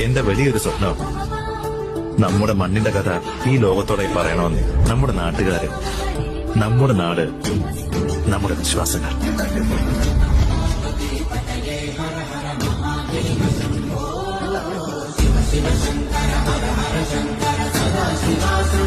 എന്റെ വലിയൊരു സ്വപ്നം നമ്മുടെ മണ്ണിന്റെ കഥ ഈ ലോകത്തോടെ പറയണമെന്ന്. നമ്മുടെ നാട്ടുകാര്, നമ്മുടെ നാട്, നമ്മുടെ വിശ്വാസങ്ങൾ. శివ శంకర హర హర శంకర సదా శివాసు